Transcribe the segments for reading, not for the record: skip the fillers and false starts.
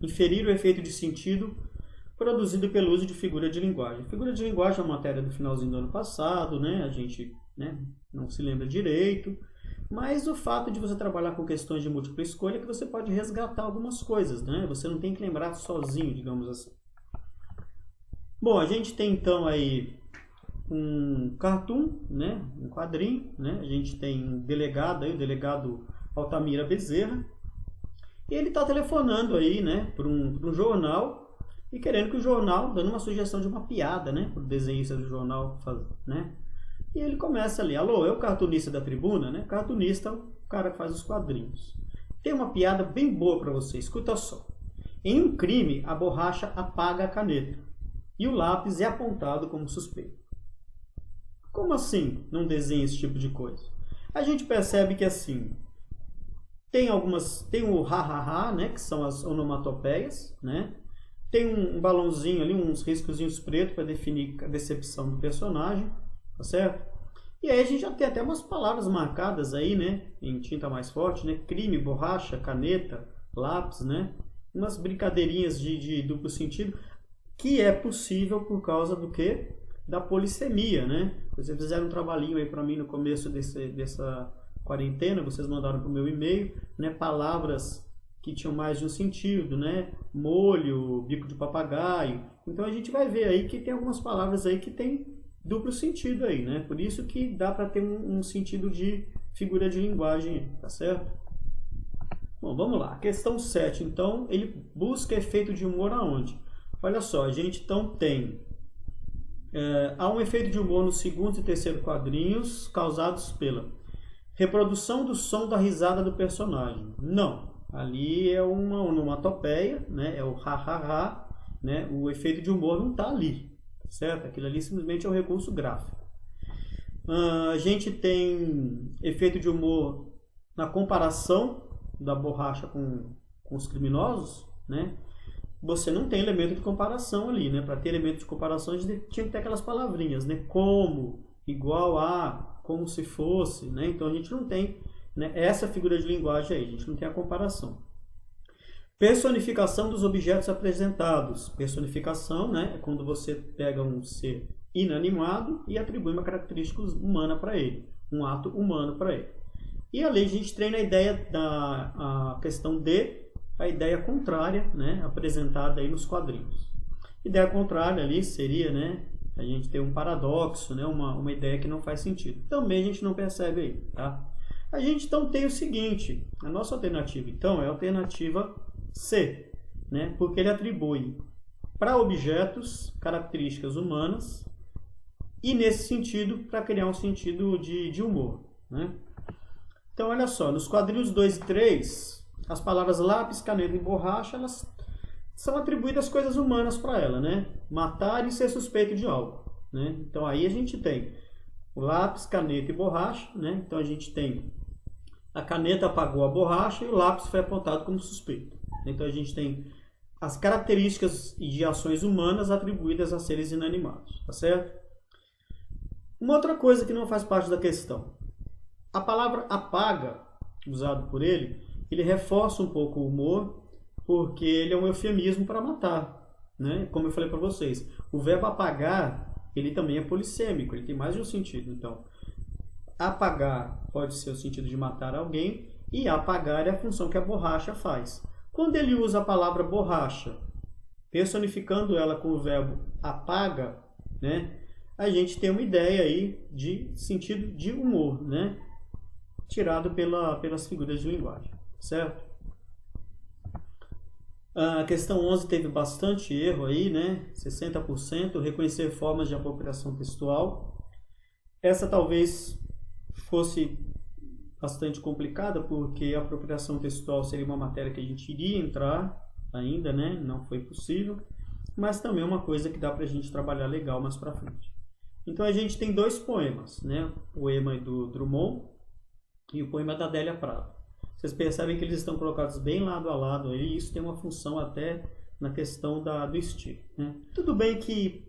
inferir o efeito de sentido produzido pelo uso de figura de linguagem. Figura de linguagem é uma matéria do finalzinho do ano passado, né? A gente, né, não se lembra direito, mas o fato de você trabalhar com questões de múltipla escolha é que você pode resgatar algumas coisas, né? Você não tem que lembrar sozinho, digamos assim. Bom, a gente tem então aí um cartoon, né? Um quadrinho, né? A gente tem um delegado aí, o delegado Altamira Bezerra, e ele está telefonando aí, né, para um jornal e querendo que o jornal, dando uma sugestão de uma piada, né, para o desenhista do jornal, né? E ele começa ali, alô, é o cartunista da tribuna, né? Cartunista é o cara que faz os quadrinhos. Tem uma piada bem boa para você, escuta só. Em um crime, a borracha apaga a caneta e o lápis é apontado como suspeito. Como assim não desenha esse tipo de coisa? A gente percebe que assim, tem o ha-ha-ha, né, que são as onomatopeias, né? Tem um balãozinho ali, uns riscozinhos pretos para definir a decepção do personagem, tá certo? E aí a gente já tem até umas palavras marcadas aí, né, em tinta mais forte, né? Crime, borracha, caneta, lápis, né? Umas brincadeirinhas de duplo sentido, que é possível por causa do quê? Da polissemia, né? Vocês fizeram um trabalhinho aí para mim no começo dessa quarentena, vocês mandaram para o meu e-mail, né? Palavras que tinham mais de um sentido, né? Molho, bico de papagaio. Então a gente vai ver aí que tem algumas palavras aí que tem duplo sentido aí, né? Por isso que dá para ter um sentido de figura de linguagem, tá certo? Bom, vamos lá. Questão 7. Então, ele busca efeito de humor aonde? Olha só, a gente então tem... há um efeito de humor no segundo e terceiro quadrinhos causados pela reprodução do som da risada do personagem. Não. Ali é uma onomatopeia, né? É o ha-ha-ha, né? O efeito de humor não está ali, certo? Aquilo ali simplesmente é um recurso gráfico. A gente tem efeito de humor na comparação da borracha com os criminosos, né? Você não tem elemento de comparação ali, né? Para ter elemento de comparação, a gente tinha que ter aquelas palavrinhas, né? Como, igual a, como se fosse, né? Então a gente não tem, né, essa figura de linguagem aí, a gente não tem a comparação. Personificação dos objetos apresentados. Personificação, né, é quando você pega um ser inanimado e atribui uma característica humana para ele, um ato humano para ele. E ali a gente treina a ideia a questão de a ideia contrária, né, apresentada aí nos quadrinhos. Ideia contrária ali seria, né, a gente ter um paradoxo, né, uma ideia que não faz sentido. Também a gente não percebe aí, tá? A gente então tem o seguinte, a nossa alternativa então é a alternativa C, né? Porque ele atribui para objetos características humanas e nesse sentido para criar um sentido de humor, né? Então olha só, nos quadrinhos 2 e 3, as palavras lápis, caneta e borracha, elas são atribuídas coisas humanas para ela, né? Matar e ser suspeito de algo, né? Então aí a gente tem o lápis, caneta e borracha, né? Então a gente tem a caneta apagou a borracha e o lápis foi apontado como suspeito. Então a gente tem as características de ações humanas atribuídas a seres inanimados, tá certo? Uma outra coisa que não faz parte da questão. A palavra apaga, usado por ele reforça um pouco o humor, porque ele é um eufemismo para matar, né? Como eu falei para vocês, o verbo apagar, ele também é polissêmico, ele tem mais de um sentido. Então, apagar pode ser o sentido de matar alguém e apagar é a função que a borracha faz. Quando ele usa a palavra borracha, personificando ela com o verbo apaga, né, a gente tem uma ideia aí de sentido de humor, né, tirado pelas figuras de linguagem, certo? A questão 11 teve bastante erro aí, né, 60%, reconhecer formas de apropriação textual. Essa talvez fosse bastante complicada, porque a apropriação textual seria uma matéria que a gente iria entrar ainda, né? Não foi possível, mas também é uma coisa que dá para a gente trabalhar legal mais para frente. Então a gente tem dois poemas, né? O poema do Drummond e o poema da Adélia Prado. Vocês percebem que eles estão colocados bem lado a lado aí, e isso tem uma função até na questão do estilo, né? Tudo bem que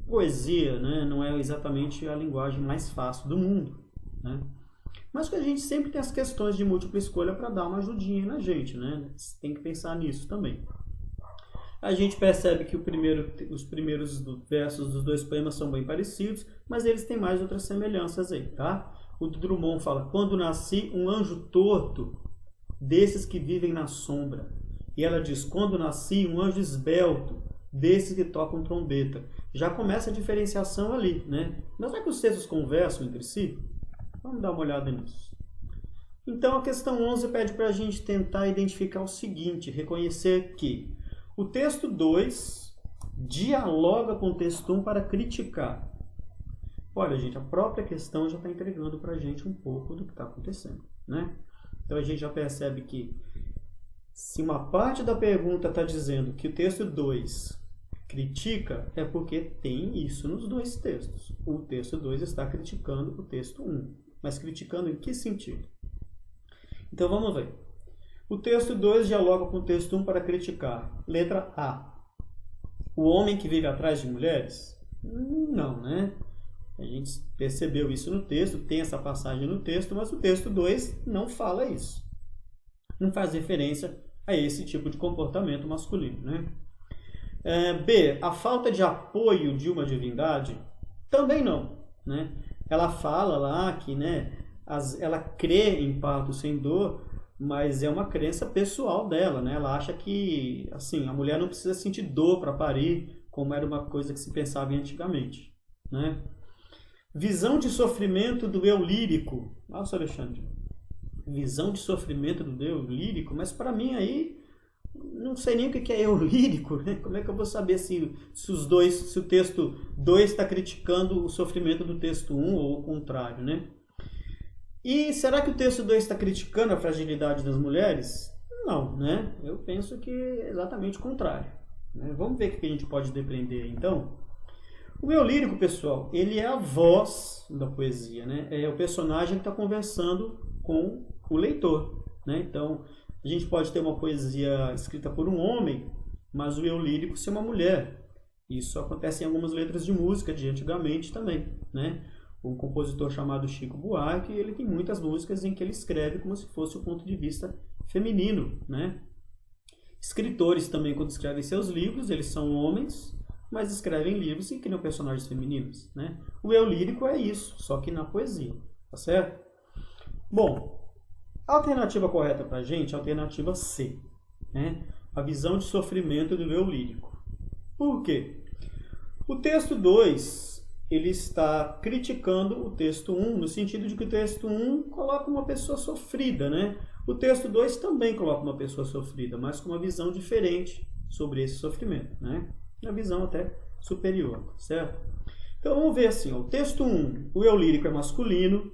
poesia, né, não é exatamente a linguagem mais fácil do mundo, né? Mas que a gente sempre tem as questões de múltipla escolha para dar uma ajudinha na gente, né? Tem que pensar nisso também. A gente percebe que os primeiros versos dos dois poemas são bem parecidos, mas eles têm mais outras semelhanças aí, tá? O do Drummond fala: quando nasci, um anjo torto, desses que vivem na sombra. E ela diz: quando nasci, um anjo esbelto, desses que tocam trombeta. Já começa a diferenciação ali, né? Mas será que os textos conversam entre si? Vamos dar uma olhada nisso. Então a questão 11 pede para a gente tentar identificar o seguinte: reconhecer que o texto 2 dialoga com o texto 1 para criticar. Olha, gente, a própria questão já está entregando para a gente um pouco do que está acontecendo, né? Então a gente já percebe que se uma parte da pergunta está dizendo que o texto 2 critica, é porque tem isso nos dois textos. O texto 2 está criticando o texto 1. Mas criticando em que sentido? Então vamos ver. O texto 2 dialoga com o texto 1 para criticar. Letra A. O homem que vive atrás de mulheres? Não, né? A gente percebeu isso no texto, tem essa passagem no texto, mas o texto 2 não fala isso. Não faz referência a esse tipo de comportamento masculino, né? B. A falta de apoio de uma divindade? Também não, né? Ela fala lá que, né, ela crê em parto sem dor, mas é uma crença pessoal dela, né? Ela acha que, assim, a mulher não precisa sentir dor para parir, como era uma coisa que se pensava antigamente, né? Visão de sofrimento do eu lírico. Nossa, Alexandre, visão de sofrimento do eu lírico? Mas para mim aí, não sei nem o que é eu lírico, né? Como é que eu vou saber se o texto 2 está criticando o sofrimento do texto 1 ou o contrário, né? E será que o texto 2 está criticando a fragilidade das mulheres? Não, né? Eu penso que é exatamente o contrário, né? Vamos ver o que a gente pode depreender então. O eu lírico, pessoal, ele é a voz da poesia, né? É o personagem que está conversando com o leitor, né? Então, a gente pode ter uma poesia escrita por um homem, mas o eu lírico ser uma mulher. Isso acontece em algumas letras de música de antigamente também, né? Um compositor chamado Chico Buarque, ele tem muitas músicas em que ele escreve como se fosse o ponto de vista feminino, né? Escritores também, quando escrevem seus livros, eles são homens, mas escrevem livros e criam personagens femininos, né? O eu lírico é isso, só que na poesia, tá certo? Bom, a alternativa correta para a gente é a alternativa C, né? A visão de sofrimento do eu lírico. Por quê? O texto 2, ele está criticando o texto 1, no sentido de que o texto 1 coloca uma pessoa sofrida, né? O texto 2 também coloca uma pessoa sofrida, mas com uma visão diferente sobre esse sofrimento, né? Uma visão até superior, certo? Então vamos ver assim, ó, o texto 1, o eu lírico é masculino,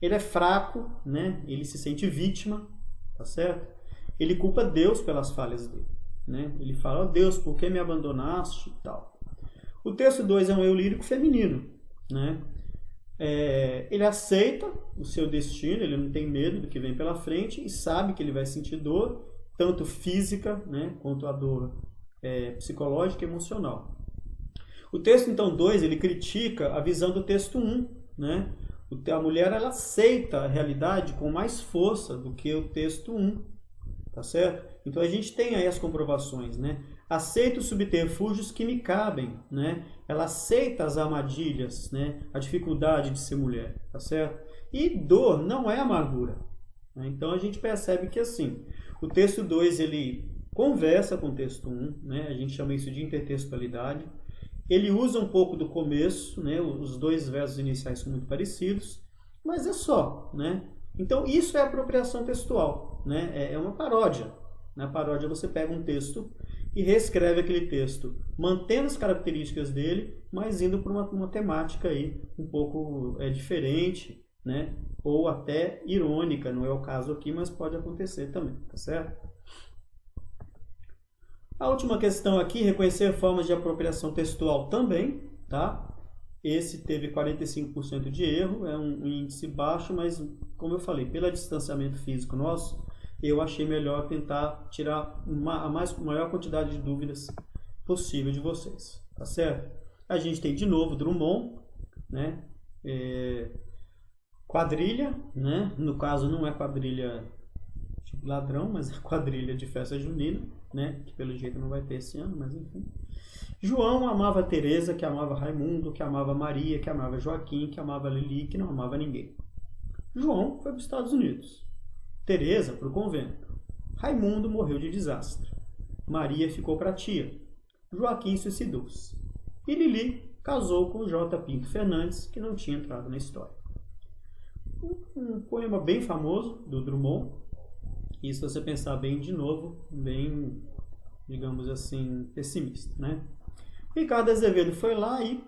ele é fraco, né? Ele se sente vítima, tá certo? Ele culpa Deus pelas falhas dele, né? Ele fala: ó Deus, por que me abandonaste e tal. O texto 2 é um eu lírico feminino, né? Ele aceita o seu destino, ele não tem medo do que vem pela frente e sabe que ele vai sentir dor, tanto física, né, quanto a dor psicológica e emocional. O texto, então, 2, ele critica a visão do texto 1, né? A mulher, ela aceita a realidade com mais força do que o texto 1, tá certo? Então a gente tem aí as comprovações, né? Aceita os subterfúgios que me cabem, né? Ela aceita as armadilhas, né? A dificuldade de ser mulher, tá certo? E dor não é amargura, né? Então a gente percebe que assim, o texto 2 ele conversa com o texto 1, né? A gente chama isso de intertextualidade. Ele usa um pouco do começo, né? Os dois versos iniciais são muito parecidos, mas é só, né? Então isso é apropriação textual, né? É uma paródia. Na paródia você pega um texto e reescreve aquele texto, mantendo as características dele, mas indo para uma temática aí um pouco diferente, né? Ou até irônica, não é o caso aqui, mas pode acontecer também, tá certo? A última questão aqui, reconhecer formas de apropriação textual também, tá? Esse teve 45% de erro, é um índice baixo, mas como eu falei, pelo distanciamento físico nosso, eu achei melhor tentar tirar a maior quantidade de dúvidas possível de vocês, tá certo? A gente tem de novo Drummond, né? Quadrilha, né? No caso não é quadrilha tipo ladrão, mas é quadrilha de festa junina, né? Que pelo jeito não vai ter esse ano, mas enfim. João amava Teresa, que amava Raimundo, que amava Maria, que amava Joaquim, que amava Lili, que não amava ninguém. João foi para os Estados Unidos. Teresa para o convento. Raimundo morreu de desastre. Maria ficou para a tia. Joaquim suicidou-se. E Lili casou com J. Pinto Fernandes, que não tinha entrado na história. Um poema bem famoso do Drummond. E se você pensar bem de novo, bem, digamos assim, pessimista, né? Ricardo Azevedo foi lá e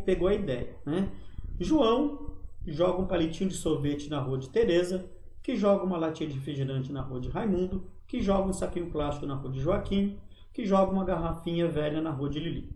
pegou a ideia, né? João joga um palitinho de sorvete na rua de Teresa, que joga uma latinha de refrigerante na rua de Raimundo, que joga um saquinho plástico na rua de Joaquim, que joga uma garrafinha velha na rua de Lili.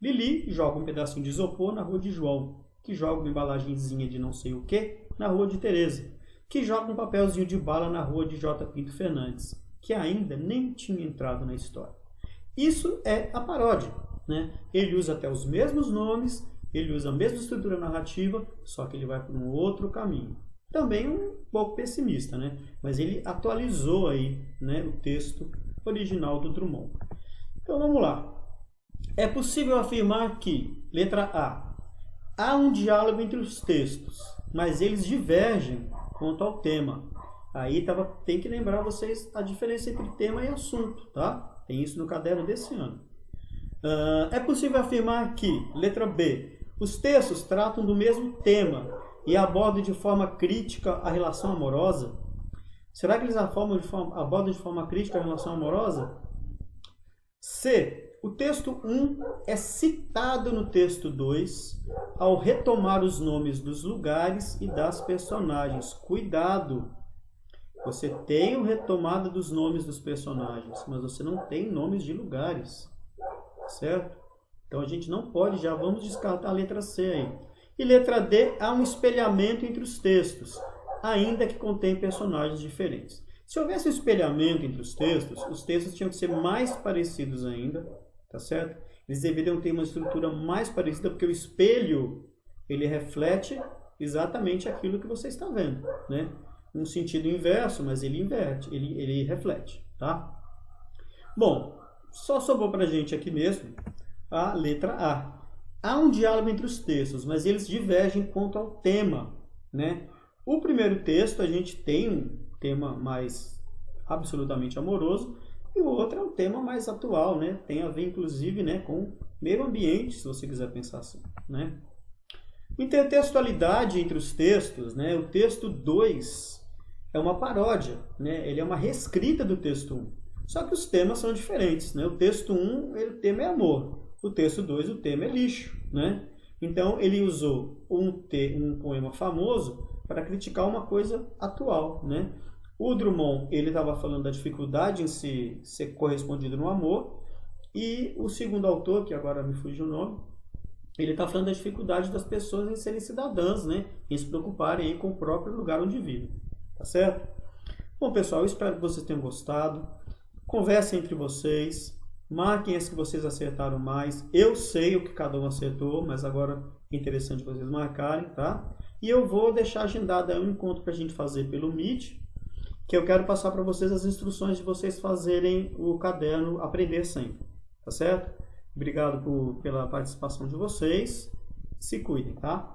Lili joga um pedacinho de isopor na rua de João, que joga uma embalagenzinha de não sei o que na rua de Teresa, que joga um papelzinho de bala na rua de J. Pinto Fernandes, que ainda nem tinha entrado na história. Isso é a paródia, né? Ele usa até os mesmos nomes, ele usa a mesma estrutura narrativa, só que ele vai por um outro caminho. Também um pouco pessimista, né? Mas ele atualizou aí, né, o texto original do Drummond. Então vamos lá. É possível afirmar que, letra A, há um diálogo entre os textos, mas eles divergem quanto ao tema. Aí tem que lembrar vocês a diferença entre tema e assunto, tá? Tem isso no caderno desse ano. É possível afirmar que, letra B, os textos tratam do mesmo tema e abordam de forma crítica a relação amorosa? Será que eles abordam de forma crítica a relação amorosa? C. O texto 1 é citado no texto 2 ao retomar os nomes dos lugares e das personagens. Cuidado! Você tem o retomada dos nomes dos personagens, mas você não tem nomes de lugares, certo? Então a gente não pode, já vamos descartar a letra C aí. E letra D, há um espelhamento entre os textos, ainda que contém personagens diferentes. Se houvesse um espelhamento entre os textos tinham que ser mais parecidos ainda, tá certo? Eles deveriam ter uma estrutura mais parecida, porque o espelho, ele reflete exatamente aquilo que você está vendo, né? No sentido inverso, mas ele inverte, ele reflete, tá? Bom, só sobrou pra gente aqui mesmo a letra A. Há um diálogo entre os textos, mas eles divergem quanto ao tema, né? O primeiro texto, a gente tem um tema mais absolutamente amoroso, e o outro é um tema mais atual, né? Tem a ver, inclusive, né, com meio ambiente, se você quiser pensar assim, né? Intertextualidade entre os textos, né? O texto 2 é uma paródia, né? Ele é uma reescrita do texto 1. Só que os temas são diferentes, né? O texto 1, o tema é amor. O texto 2, o tema é lixo, né? Então, ele usou um poema famoso para criticar uma coisa atual, né? O Drummond, ele estava falando da dificuldade em se ser correspondido no amor, e o segundo autor, que agora me fugiu o nome, ele está falando da dificuldade das pessoas em serem cidadãs, né? Em se preocuparem aí com o próprio lugar onde vivem, tá certo? Bom, pessoal, eu espero que vocês tenham gostado. Conversem entre vocês, marquem as que vocês acertaram mais. Eu sei o que cada um acertou, mas agora é interessante vocês marcarem, tá? E eu vou deixar agendado aí um encontro para a gente fazer pelo Meet, que eu quero passar para vocês as instruções de vocês fazerem o caderno Aprender Sempre, tá certo? Obrigado pela participação de vocês. Se cuidem, tá?